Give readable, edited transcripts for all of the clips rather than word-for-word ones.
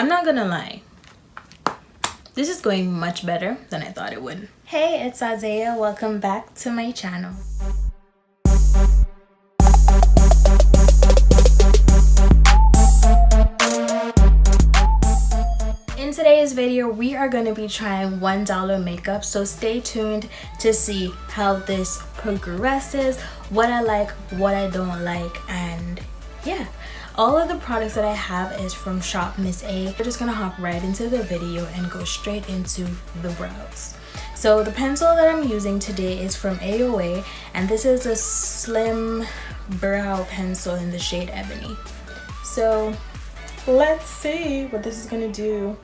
I'm not gonna lie, this is going much better than I thought it would. Hey, it's Isaiah. Welcome back to my channel. In today's video, we are going to be trying $1 makeup, so stay tuned to see how this progresses, what I like, what I don't like, and yeah. All of the products that I have is from ShopMissA. We're just gonna hop right into the video and go straight into the brows. So the pencil that I'm using today is from AOA, and this is a slim brow pencil in the shade Ebony. So let's see what this is gonna do.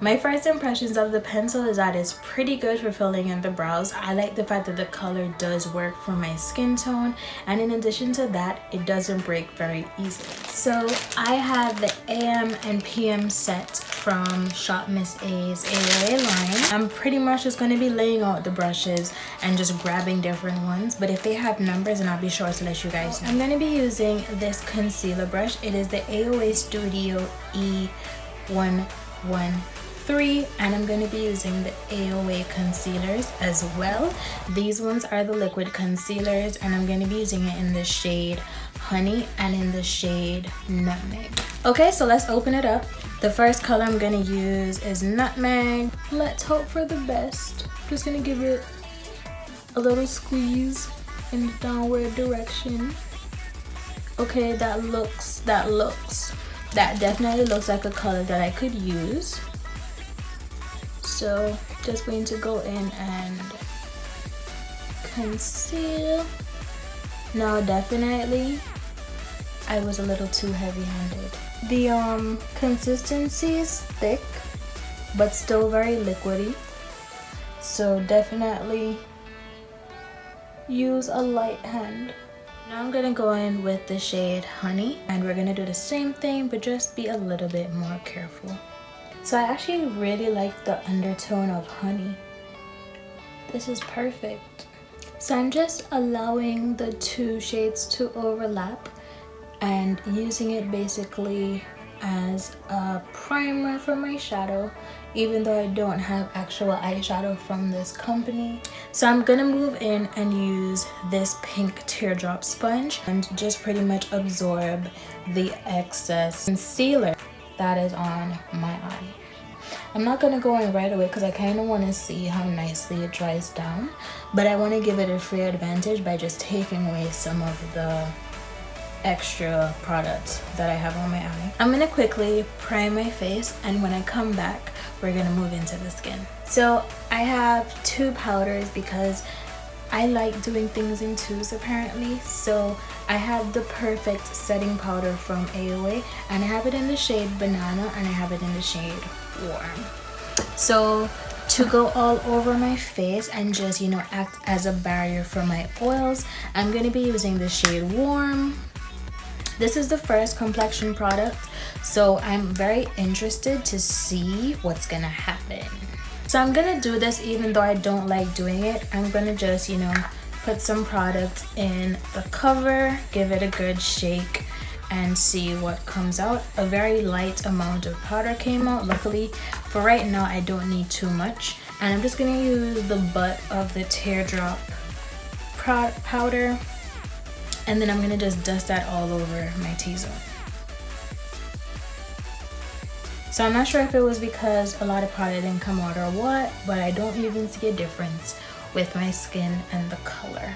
My first impressions of the pencil is that it's pretty good for filling in the brows. I like the fact that the color does work for my skin tone, and in addition to that, it doesn't break very easily. So I have the AM and PM set from ShopMissA's AOA line. I'm pretty much just going to be laying out the brushes and just grabbing different ones, but if they have numbers, then I'll be sure to let you guys know. I'm going to be using this concealer brush. It is the AOA Studio E113, and I'm going to be using the AOA concealers as well. These ones are the liquid concealers, and I'm going to be using it in the shade Honey and in the shade Nutmeg. Okay, so let's open it up. The first color I'm going to use is Nutmeg. Let's hope for the best. Just going to give it a little squeeze in the downward direction. Okay, that definitely looks like a color that I could use. So just going to go in and conceal. Now definitely I was a little too heavy-handed. The consistency is thick but still very liquidy, so definitely use a light hand. Now I'm gonna go in with the shade Honey, and we're gonna do the same thing but just be a little bit more careful. So I actually really like the undertone of Honey. This is perfect. So I'm just allowing the two shades to overlap and using it basically as a primer for my shadow, even though I don't have actual eyeshadow from this company. So I'm gonna move in and use this pink teardrop sponge and just pretty much absorb the excess concealer that is on my eye. I'm not gonna go in right away because I kind of want to see how nicely it dries down, but I want to give it a free advantage by just taking away some of the extra product that I have on my eye. I'm gonna quickly prime my face, and when I come back, we're gonna move into the skin. So I have two powders because I like doing things in twos apparently. So I have the perfect setting powder from AOA, and I have it in the shade Banana and I have it in the shade Warm. So to go all over my face and just, you know, act as a barrier for my oils, I'm going to be using the shade Warm. This is the first complexion product, so I'm very interested to see what's gonna happen. So I'm gonna do this even though I don't like doing it. I'm gonna just, you know, put some product in the cover, give it a good shake, and see what comes out. A very light amount of powder came out. Luckily, for right now, I don't need too much. And I'm just gonna use the butt of the Teardrop powder, and then I'm gonna just dust that all over my T-zone. So I'm not sure if it was because a lot of product didn't come out or what, but I don't even see a difference with my skin and the color.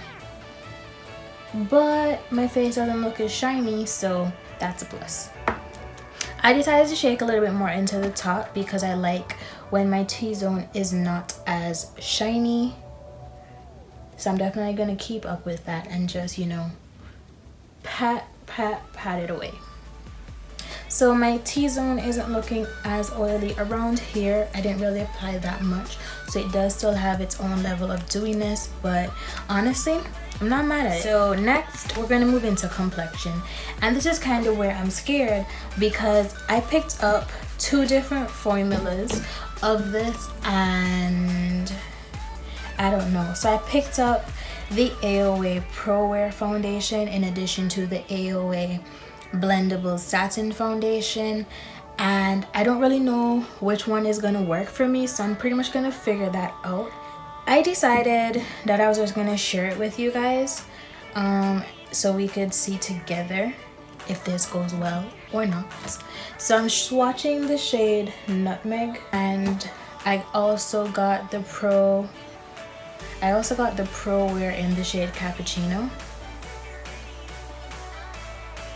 But my face doesn't look as shiny, so that's a plus. I decided to shake a little bit more into the top because I like when my T-zone is not as shiny. So I'm definitely gonna keep up with that and just, you know, pat it away. So my T-zone isn't looking as oily around here. I didn't really apply that much, so it does still have its own level of dewiness, but honestly, I'm not mad at it. So next, we're gonna move into complexion, and this is kind of where I'm scared because I picked up two different formulas of this, and I don't know. So I picked up the AOA Prowear foundation in addition to the AOA blendable satin foundation, and I don't really know which one is gonna work for me, so I'm pretty much gonna figure that out. I decided that I was just gonna share it with you guys so we could see together if this goes well or not. So I'm swatching the shade Nutmeg, and I also got the Prowear in the shade Cappuccino.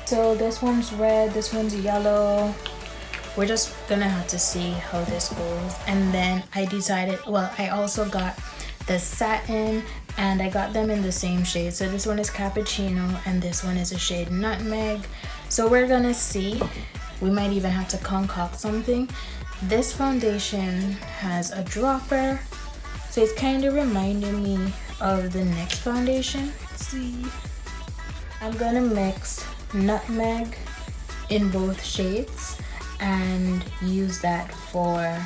So this one's red, this one's yellow. We're just gonna have to see how this goes. And then I decided, well, I also got the satin, and I got them in the same shade. So this one is Cappuccino and this one is a shade Nutmeg. So we're gonna see. We might even have to concoct something. This foundation has a dropper, so it's kind of reminding me of the NYX foundation. Let's see. I'm gonna mix Nutmeg in both shades and use that for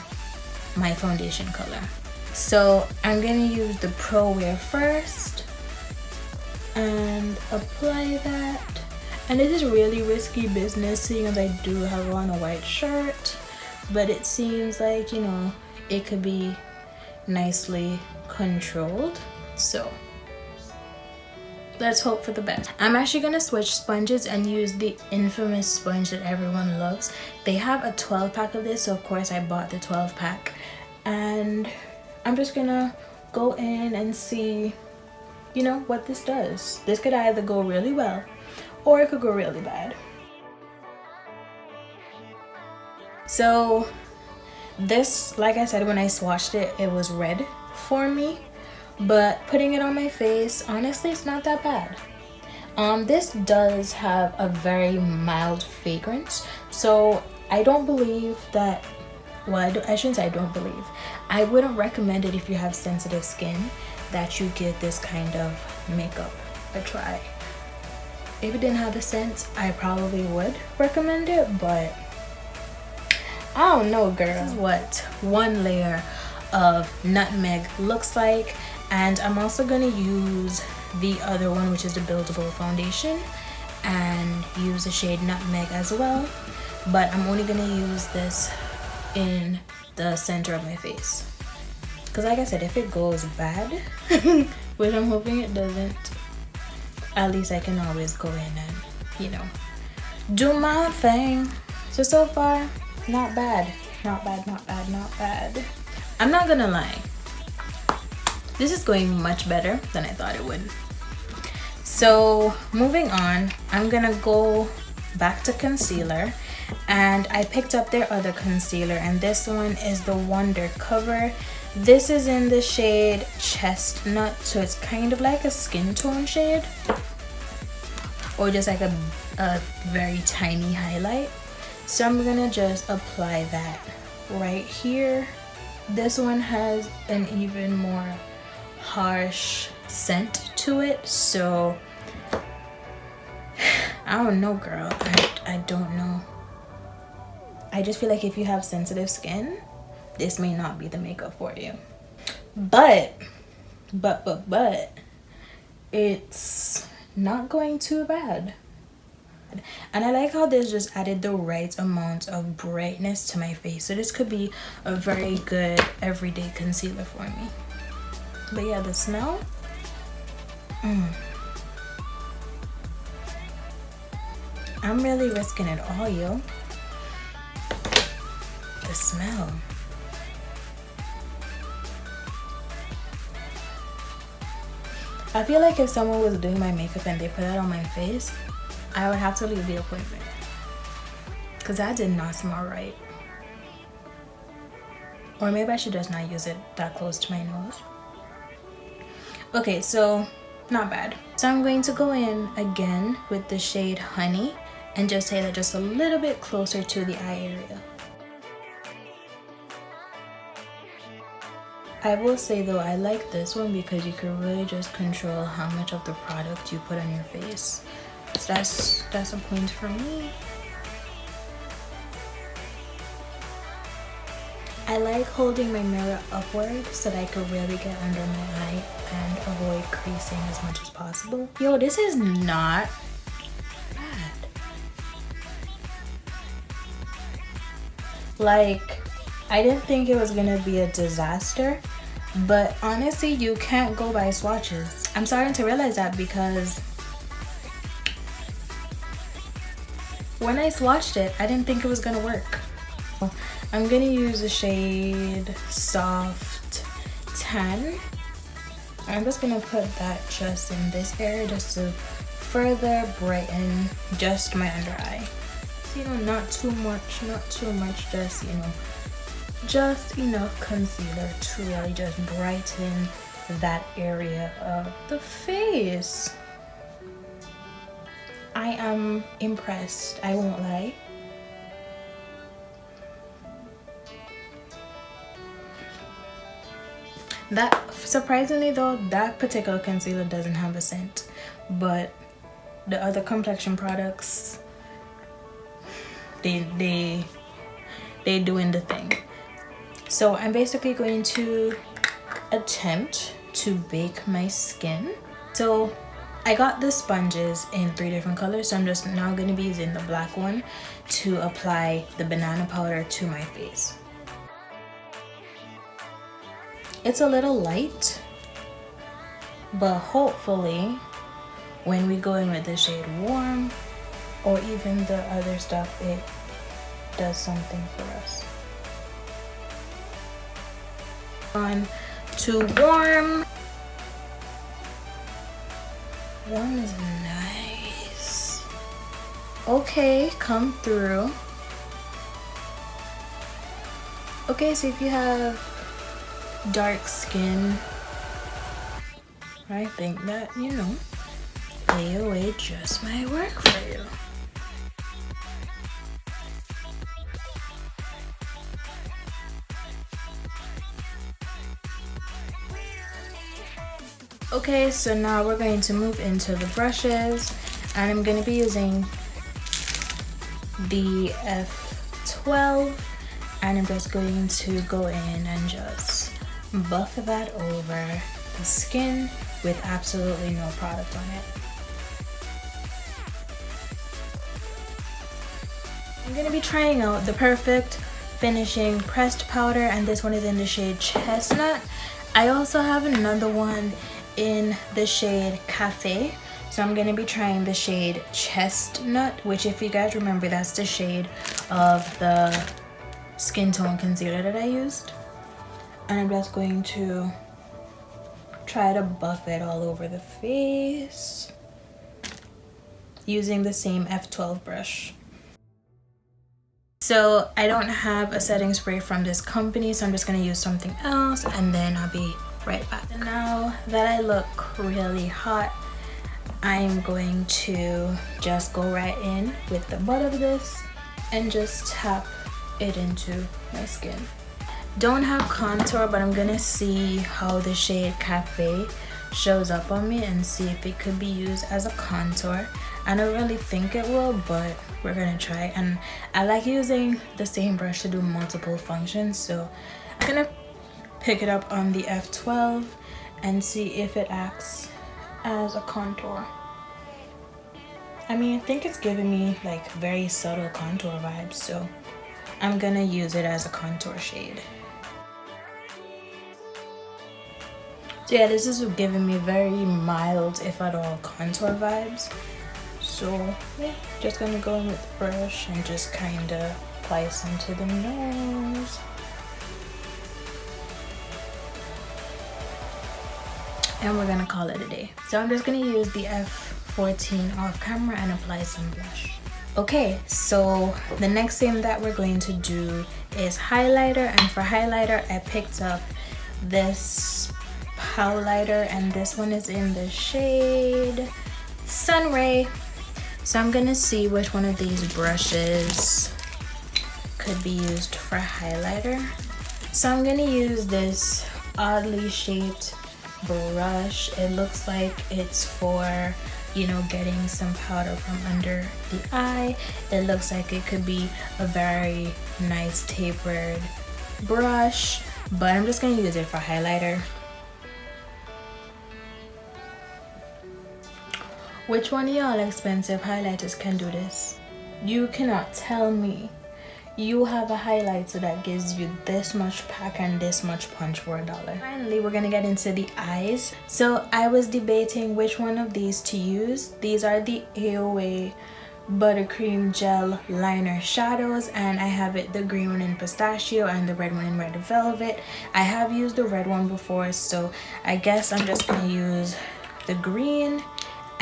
my foundation color. So I'm gonna use the Prowear first and apply that. And this is really risky business seeing as I do have on a white shirt, but it seems like, you know, it could be nicely controlled. So let's hope for the best. I'm actually gonna switch sponges and use the infamous sponge that everyone loves. They have a 12 pack of this, so of course I bought the 12 pack. And I'm just gonna go in and see, you know, what this does. This could either go really well or it could go really bad. So this, like I said, when I swatched it, it was red for me, but putting it on my face, honestly, it's not that bad. This does have a very mild fragrance, so I don't believe that, well, I shouldn't say I don't believe. I wouldn't recommend it if you have sensitive skin that you give this kind of makeup a try. If it didn't have the scent, I probably would recommend it, but I don't know, girl. This is what one layer of Nutmeg looks like, and I'm also gonna use the other one, which is the buildable foundation, and use the shade Nutmeg as well, but I'm only gonna use this in the center of my face, because like I said, if it goes bad which I'm hoping it doesn't, at least I can always go in and, you know, do my thing. So far, not bad. Not bad, not bad, not bad. I'm not gonna lie, this is going much better than I thought it would. So moving on, I'm gonna go back to concealer, and I picked up their other concealer, and this one is the Wonder Cover. This is in the shade Chestnut, so it's kind of like a skin tone shade, or just like a very tiny highlight. So I'm gonna just apply that right here. This one has an even more harsh scent to it, so I don't know, girl. I don't know. I just feel like if you have sensitive skin, this may not be the makeup for you. But it's not going too bad. And I like how this just added the right amount of brightness to my face. So this could be a very good everyday concealer for me. But yeah, the smell. I'm really risking it all, yo. The smell. I feel like if someone was doing my makeup and they put that on my face, I would have to leave the appointment, because that did not smell right. Or maybe I should just not use it that close to my nose. Okay, so not bad. So I'm going to go in again with the shade Honey and just say that just a little bit closer to the eye area. I will say though, I like this one because you can really just control how much of the product you put on your face. So that's a point for me. I like holding my mirror upward so that I could really get under my eye and avoid creasing as much as possible. Yo, this is not bad. Like, I didn't think it was gonna be a disaster, but honestly, you can't go by swatches. I'm starting to realize that because when I swatched it, I didn't think it was gonna work. I'm gonna use the shade Soft Tan. I'm just gonna put that just in this area just to further brighten just my under eye. So, you know, not too much, just, you know, just enough concealer to really just brighten that area of the face. I am impressed, I won't lie. That, surprisingly though, that particular concealer doesn't have a scent, but the other complexion products, they doing the thing. So I'm basically going to attempt to bake my skin. So I got the sponges in 3 different colors, so I'm just now going to be using the black one to apply the banana powder to my face. It's a little light, but hopefully when we go in with the shade Warm or even the other stuff, it does something for us. On to Warm. Warm is nice. Okay, come through. Okay, so if you have dark skin, I think that, you know, AOA just might work for you. Okay, so now we're going to move into the brushes, and I'm going to be using the F12, and I'm just going to go in and just buff that over the skin with absolutely no product on it. I'm going to be trying out the Perfect Finishing Pressed Powder, and this one is in the shade Chestnut. I also have another one in the shade Cafe, so I'm going to be trying the shade Chestnut, which, if you guys remember, that's the shade of the skin tone concealer that I used. And I'm just going to try to buff it all over the face using the same F12 brush. So I don't have a setting spray from this company, so I'm just going to use something else, and then I'll be right back. And now that I look really hot, I'm going to just go right in with the butt of this and just tap it into my skin. Don't have contour, but I'm gonna see how the shade Cafe shows up on me and see if it could be used as a contour. I don't really think it will, but we're gonna try. And I like using the same brush to do multiple functions, so I'm gonna pick it up on the F12 and see if it acts as a contour. I mean, I think it's giving me like very subtle contour vibes, so I'm gonna use it as a contour shade. So yeah, this is giving me very mild, if at all, contour vibes. So yeah, just gonna go in with the brush and just kind of apply some to the nose. And we're gonna call it a day. So I'm just gonna use the F14 off camera and apply some blush. Okay, so the next thing that we're going to do is highlighter, and for highlighter I picked up this POW-lighter, and this one is in the shade Sun Ray. So I'm gonna see which one of these brushes could be used for highlighter. So I'm gonna use this oddly shaped brush. It looks like it's for, you know, getting some powder from under the eye. It looks like it could be a very nice tapered brush, but I'm just gonna use it for highlighter. Which one of y'all expensive highlighters can do this? You cannot tell me you have a highlighter that gives you this much pack and this much punch for $1. Finally, we're gonna get into the eyes. So I was debating which one of these to use. These are the AOA Buttercream Gel Liner Shadows, and I have the green one in Pistachio and the red one in Red Velvet. I have used the red one before, so I guess I'm just gonna use the green.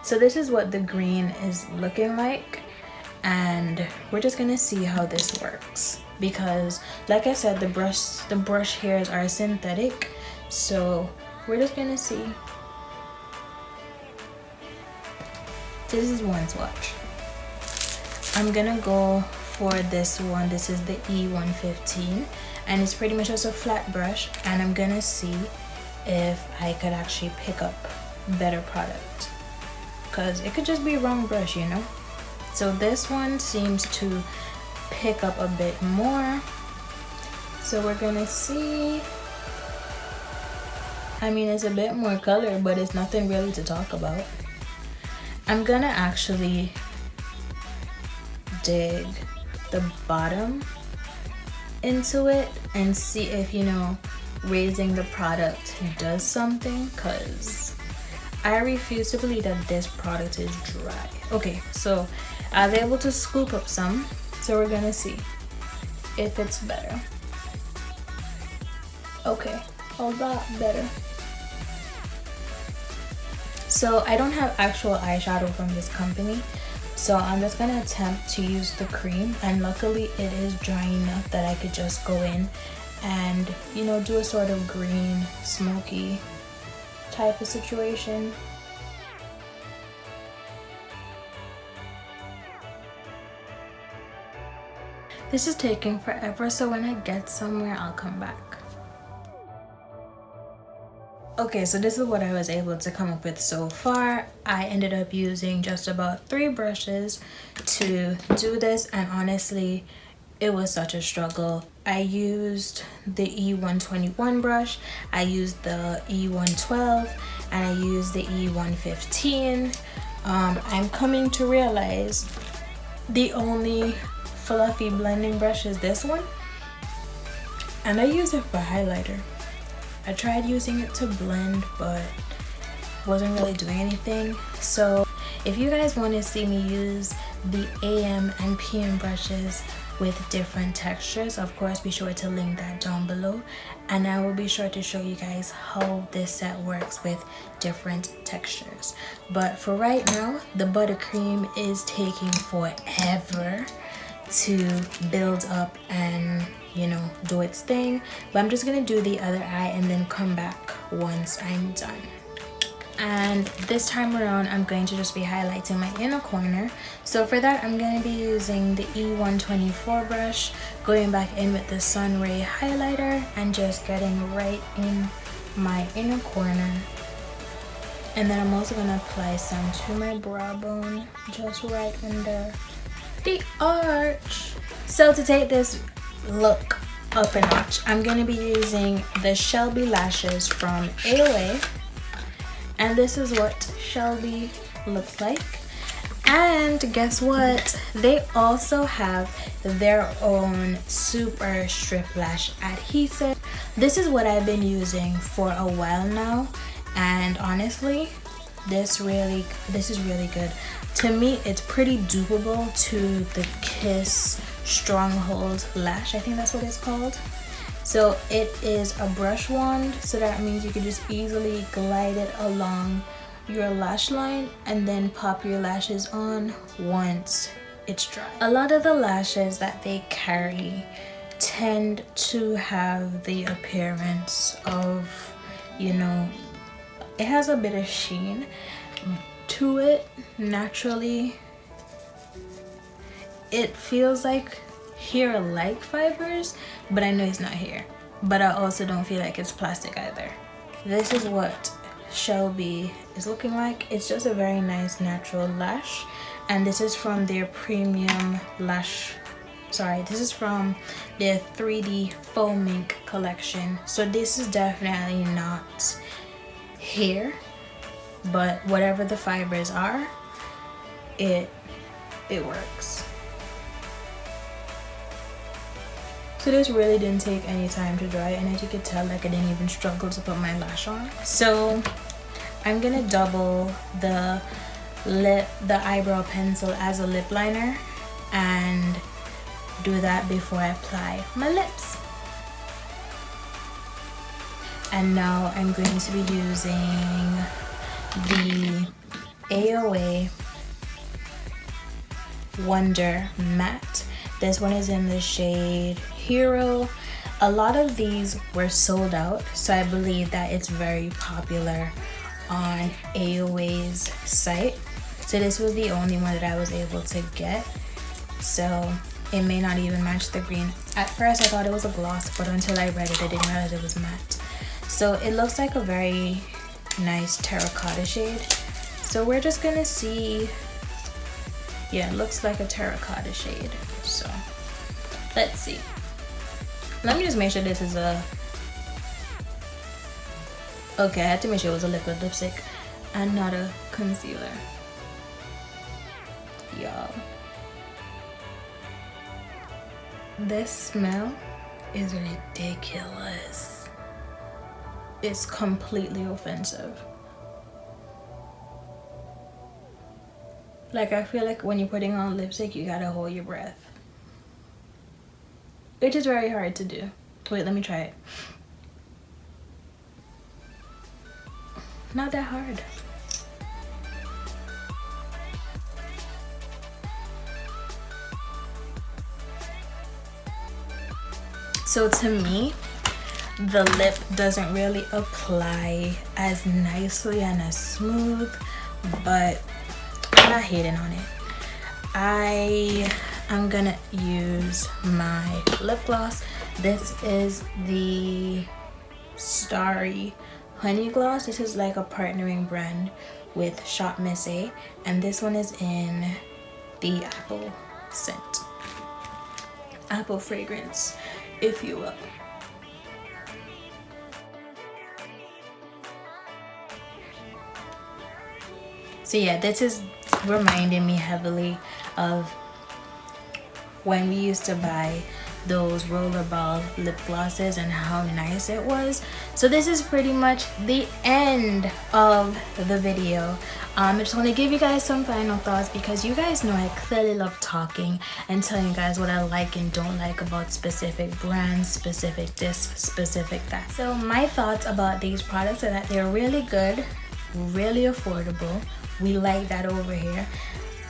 So this is what the green is looking like, and we're just gonna see how this works, because like I said, the brush hairs are synthetic, so we're just gonna see. This is one swatch. I'm gonna go for this one. This is the E115, and it's pretty much just a flat brush, and I'm gonna see if I could actually pick up better product, because it could just be wrong brush, you know. So this one seems to pick up a bit more, so we're gonna see. I mean, it's a bit more color, but it's nothing really to talk about. I'm gonna actually dig the bottom into it and see if, you know, raising the product does something, because I refuse to believe that this product is dry. Okay, so I was able to scoop up some, so we're gonna see if it's better. Okay, a lot better. So I don't have actual eyeshadow from this company, so I'm just gonna attempt to use the cream, and luckily it is dry enough that I could just go in and, you know, do a sort of green smoky type of situation. This is taking forever, so when I get somewhere I'll come back. Okay, so this is what I was able to come up with so far. I ended up using just about 3 brushes to do this, and honestly, it was such a struggle. I used the E121 brush, I used the E112, and I used the E115. I'm coming to realize the only fluffy blending brush is this one, and I use it for highlighter. I tried using it to blend, but wasn't really doing anything. So if you guys want to see me use the AM and PM brushes with different textures, of course be sure to link that down below, and I will be sure to show you guys how this set works with different textures. But for right now, the buttercream is taking forever to build up and, you know, do its thing. But I'm just gonna do the other eye and then come back once I'm done. And this time around, I'm going to just be highlighting my inner corner. So for that, I'm going to be using the E124 brush, going back in with the Sun Ray highlighter and just getting right in my inner corner. And then I'm also going to apply some to my brow bone, just right under the arch. So to take this look up a notch, I'm going to be using the Shelby lashes from AOA. And this is what Shelby looks like. And guess what? They also have their own super strip lash adhesive. This is what I've been using for a while now, and honestly, this is really good. To me, it's pretty dupable to the Kiss Stronghold lash. I think that's what it's called. So it is a brush wand, so that means you can just easily glide it along your lash line and then pop your lashes on once it's dry. A lot of the lashes that they carry tend to have the appearance of, you know, it has a bit of sheen to it naturally. It feels like hair-like fibers, but I know it's not hair. But I also don't feel like it's plastic either. This is what Shelby is looking like. It's just a very nice natural lash, and this is from their premium lash, this is from their 3D Faux Mink collection. So this is definitely not hair, but whatever the fibers are, it works. So this really didn't take any time to dry, and as you could tell, like I didn't even struggle to put my lash on. So I'm gonna double the eyebrow pencil as a lip liner and do that before I apply my lips. And now I'm going to be using the AOA Wonder Matte. This one is in the shade Hero. A lot of these were sold out, so I believe that it's very popular on AOA's site. So this was the only one that I was able to get. So it may not even match the green. At first I thought it was a gloss, but until I read it, I didn't realize it was matte. So it looks like a very nice terracotta shade. So we're just gonna see. Yeah, it looks like a terracotta shade. So let's see. Let me just make sure this is a... Okay, I had to make sure it was a liquid lipstick and not a concealer. Y'all, this smell is ridiculous. It's completely offensive. Like, I feel like when you're putting on lipstick, you gotta hold your breath, which is very hard to do. Wait, let me try it. Not that hard. So to me, the lip doesn't really apply as nicely and as smooth, but I'm not hating on it. I'm gonna use my lip gloss. This is the Starry Honey Gloss. This is like a partnering brand with ShopMissA, and this one is in the apple scent, apple fragrance, if you will. So yeah, this is reminding me heavily of when we used to buy those rollerball lip glosses and how nice it was. So this is pretty much the end of the video. I just want to give you guys some final thoughts, because you guys know I clearly love talking and telling you guys what I like and don't like about specific brands, specific this, specific that. So my thoughts about these products are that they're really good, really affordable. We like that over here.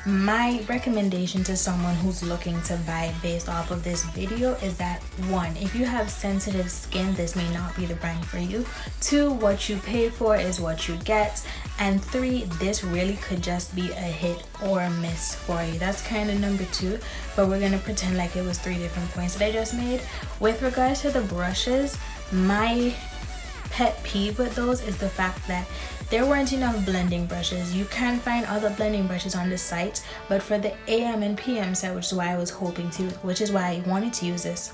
My recommendation to someone who's looking to buy based off of this video is that, 1, if you have sensitive skin, this may not be the brand for you. 2, what you pay for is what you get. And 3, this really could just be a hit or a miss for you. That's kind of number 2, but we're gonna pretend like it was 3 different points that I just made. With regards to the brushes, my pet peeve with those is the fact that there weren't enough blending brushes. You can find other blending brushes on the site, but for the AM and PM set, which is why I was hoping to, which is why I wanted to use this.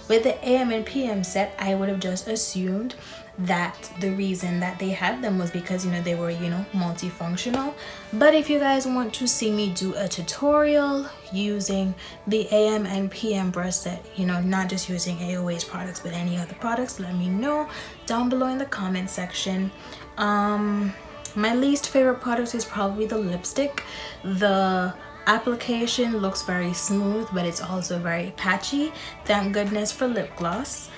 With the AM and PM set, I would have just assumed that the reason that they had them was because, you know, they were, you know, multifunctional. But if you guys want to see me do a tutorial using the AM and PM brush set, you know, not just using AOA's products but any other products, let me know down below in the comment section. My least favorite product is probably the lipstick. The application looks very smooth, but it's also very patchy. Thank goodness for lip gloss.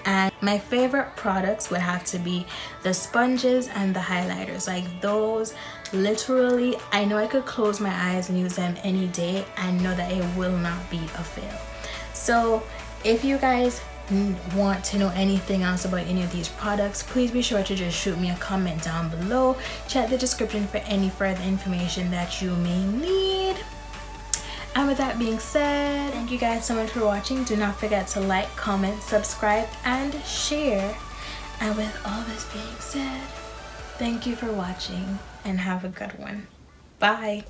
And my favorite products would have to be the sponges and the highlighters. Like those, literally, I know I could close my eyes and use them any day. I know that it will not be a fail. So if you guys want to know anything else about any of these products, please be sure to just shoot me a comment down below. Check the description for any further information that you may need. And with that being said, thank you guys so much for watching. Do not forget to like, comment, subscribe, and share. And with all this being said, thank you for watching and have a good one. Bye.